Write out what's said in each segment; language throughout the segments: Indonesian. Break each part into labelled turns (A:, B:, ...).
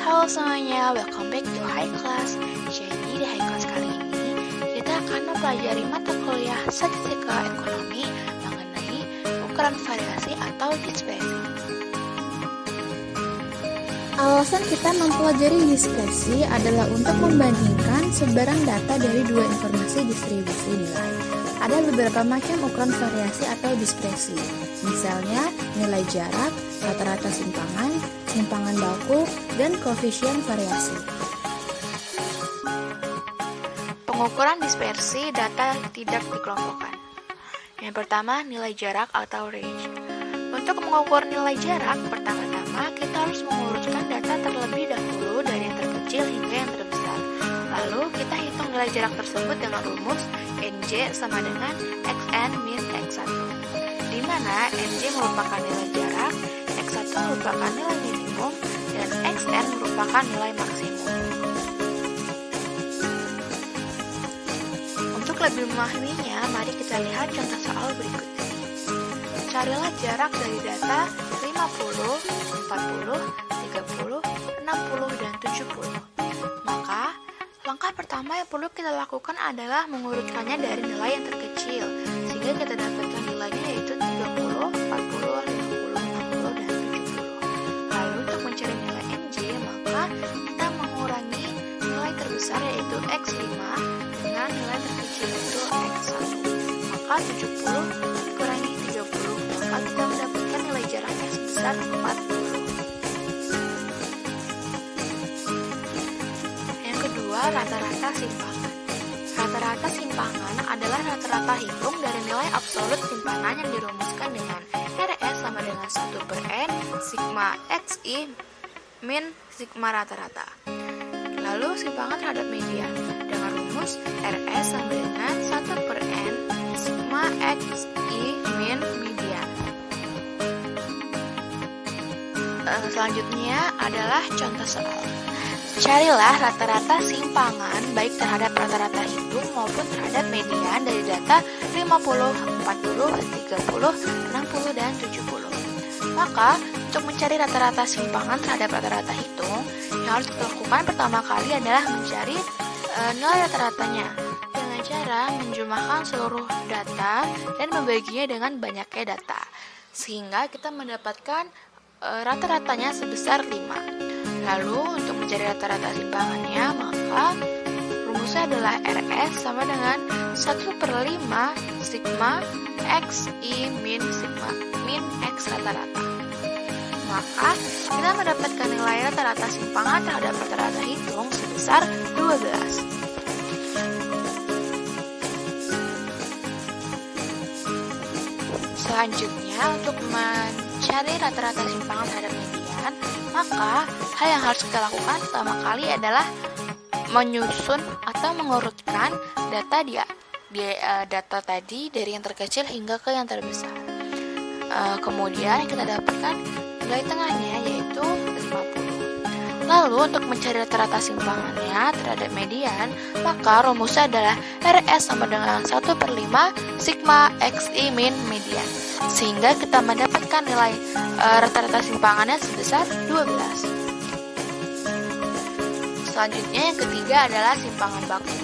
A: Halo semuanya, welcome back to High Class. Jadi di High Class kali ini kita akan mempelajari mata kuliah Statistika Ekonomi mengenai ukuran variasi atau dispersi.
B: Alasan kita mempelajari dispersi adalah untuk membandingkan sebaran data dari dua informasi distribusi nilai. Ada beberapa macam ukuran variasi atau dispersi, misalnya nilai jarak, rata-rata simpangan, simpangan baku, dan koefisien variasi.
A: Pengukuran dispersi data tidak dikelompokkan. Yang pertama, nilai jarak atau range. Untuk mengukur nilai jarak, pertama-tama kita harus mengurutkan data terlebih dahulu dari yang terkecil hingga yang terbesar. Lalu kita hitung nilai jarak tersebut dengan rumus NJ sama dengan XN min X1, di mana NJ merupakan nilai jarak, X1 merupakan nilai minimum, dan XN merupakan nilai maksimum. Untuk lebih memahaminya, mari kita lihat contoh soal berikut ini. Carilah jarak dari data 50, 40, 30, 60, dan 70. Maka, langkah pertama yang perlu kita lakukan adalah mengurutkannya dari nilai yang terkecil, sehingga kita dapatkan nilainya yaitu 30, 40, 50, 60, dan 70. Lalu untuk mencari nilai NJ, maka kita mengurangi nilai terbesar yaitu X5 dengan nilai terkecil yaitu X1. Maka 70 dikurangi 30, maka kita mendapatkan nilai jaraknya sebesar 40. Yang kedua, rata-rata simpangan. Rata-rata simpangan adalah rata-rata hitung dari nilai absolut simpangan yang dirumuskan dengan RS sama dengan 1 per N sigma XI min sigma rata-rata. Lalu simpangan terhadap median dengan rumus RS sama dengan 1 per N sigma XI min median. Selanjutnya adalah contoh soal. Carilah rata-rata simpangan baik terhadap rata-rata hitung maupun terhadap median dari data 50, 40, 30, 60, dan 70. Maka, untuk mencari rata-rata simpangan terhadap rata-rata hitung, yang harus kita lakukan pertama kali adalah mencari nilai rata-ratanya dengan cara menjumlahkan seluruh data dan membaginya dengan banyaknya data, sehingga kita mendapatkan rata-ratanya sebesar 5. Lalu untuk mencari rata-rata simpangannya, maka rumusnya adalah RS sama dengan 1 per 5 sigma XI min sigma min X rata-rata. Maka kita mendapatkan nilai rata-rata simpangan terhadap rata-rata hitung sebesar 12. Selanjutnya, untuk mencari rata-rata simpangan terhadap median, maka hal yang harus kita lakukan pertama kali adalah menyusun atau mengurutkan data data tadi dari yang terkecil hingga ke yang terbesar. Kemudian kita dapatkan nilai tengahnya yaitu 50. Lalu untuk mencari rata-rata simpangannya terhadap median, maka rumusnya adalah RS sama dengan 1 per 5 sigma XI min median, sehingga kita mendapatkan nilai rata-rata simpangannya sebesar 12. Selanjutnya yang ketiga adalah simpangan baku.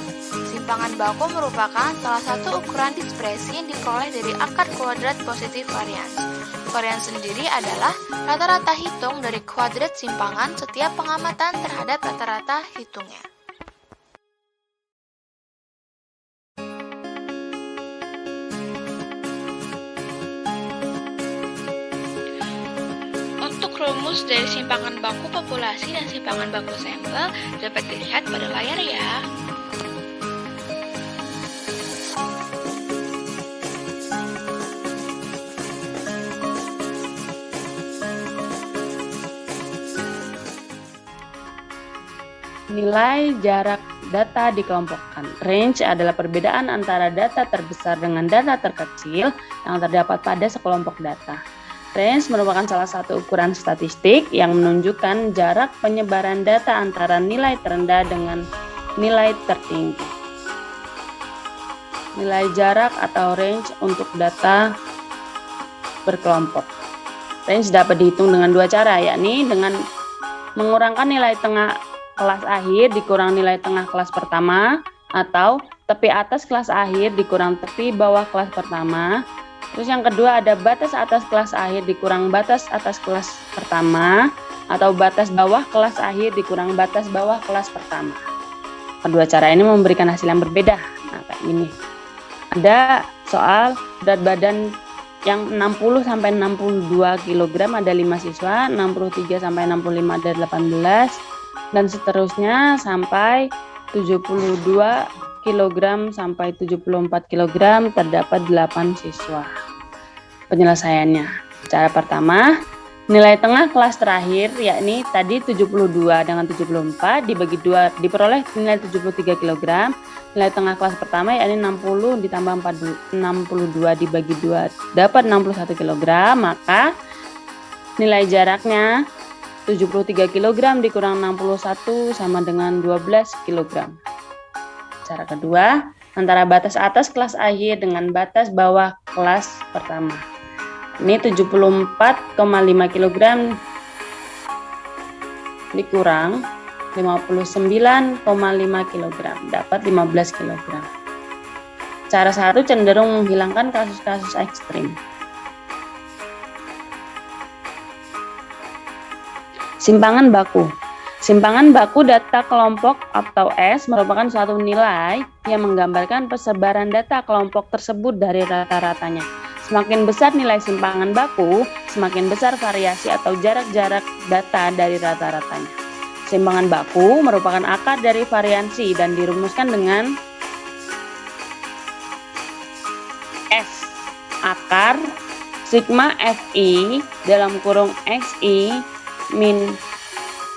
A: Simpangan baku merupakan salah satu ukuran dispersi yang diperoleh dari akar kuadrat positif varians. Varians sendiri adalah rata-rata hitung dari kuadrat simpangan setiap pengamatan terhadap rata-rata hitungnya. Untuk rumus dari simpangan baku populasi dan simpangan baku sampel dapat dilihat pada layar ya.
C: Nilai jarak data dikelompokkan. Range adalah perbedaan antara data terbesar dengan data terkecil yang terdapat pada sekelompok data. Range merupakan salah satu ukuran statistik yang menunjukkan jarak penyebaran data antara nilai terendah dengan nilai tertinggi. Nilai jarak atau range untuk data berkelompok. Range dapat dihitung dengan dua cara, yakni dengan mengurangkan nilai tengah kelas akhir dikurang nilai tengah kelas pertama, atau tepi atas kelas akhir dikurang tepi bawah kelas pertama. Terus yang kedua ada batas atas kelas akhir dikurang batas atas kelas pertama, atau batas bawah kelas akhir dikurang batas bawah kelas pertama. Kedua cara ini memberikan hasil yang berbeda. Nah, kayak gini. Ada soal berat badan yang 60 sampai 62 kg ada 5 siswa, 63 sampai 65 ada 18, dan seterusnya sampai 72 kg sampai 74 kg terdapat 8 siswa. Penyelesaiannya. Cara pertama, nilai tengah kelas terakhir yakni tadi 72 dengan 74 dibagi 2 diperoleh nilai 73 kg. Nilai tengah kelas pertama yakni 60 ditambah 62 dibagi 2 dapat 61 kg, maka nilai jaraknya 73 kg dikurang 61 sama dengan 12 kg. Cara kedua, antara batas atas kelas akhir dengan batas bawah kelas pertama. Ini 74,5 kg dikurang 59,5 kg, dapat 15 kg. Cara satu cenderung menghilangkan kasus-kasus ekstrim. Simpangan baku. Simpangan baku data kelompok atau S merupakan suatu nilai yang menggambarkan persebaran data kelompok tersebut dari rata-ratanya. Semakin besar nilai simpangan baku, semakin besar variasi atau jarak-jarak data dari rata-ratanya. Simpangan baku merupakan akar dari variansi dan dirumuskan dengan S. Akar sigma Fi dalam kurung Xi min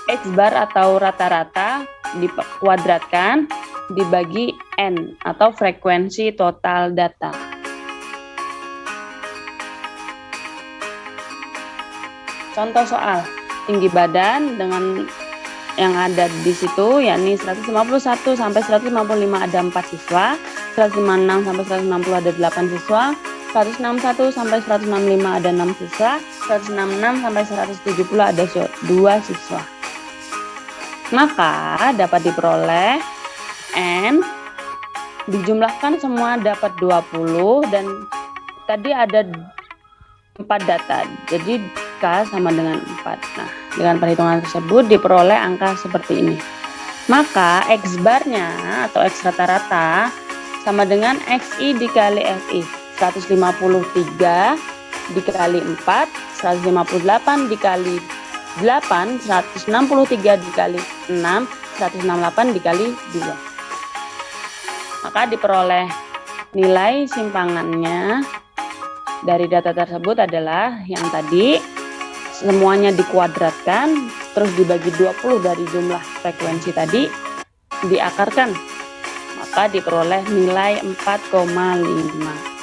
C: X bar atau rata-rata dikuadratkan dibagi N atau frekuensi total data. Contoh soal, tinggi badan dengan yang ada di situ yakni 151 sampai 155 ada 4 siswa, 156 sampai 160 ada 8 siswa, 161 sampai 165 ada 6 siswa, 166 sampai 170 ada 2 siswa. Maka dapat diperoleh N dijumlahkan semua dapat 20 dan tadi ada 4 data. Jadi K sama dengan 4. Nah, dengan perhitungan tersebut diperoleh angka seperti ini. Maka X barnya atau X rata-rata sama dengan Xi dikali Fi. 153 dikali 4, 158 dikali 8, 163 dikali 6, 168 dikali 2. Maka diperoleh nilai simpangannya dari data tersebut adalah yang tadi semuanya dikuadratkan terus dibagi 20 dari jumlah frekuensi tadi diakarkan, maka diperoleh nilai 4,5.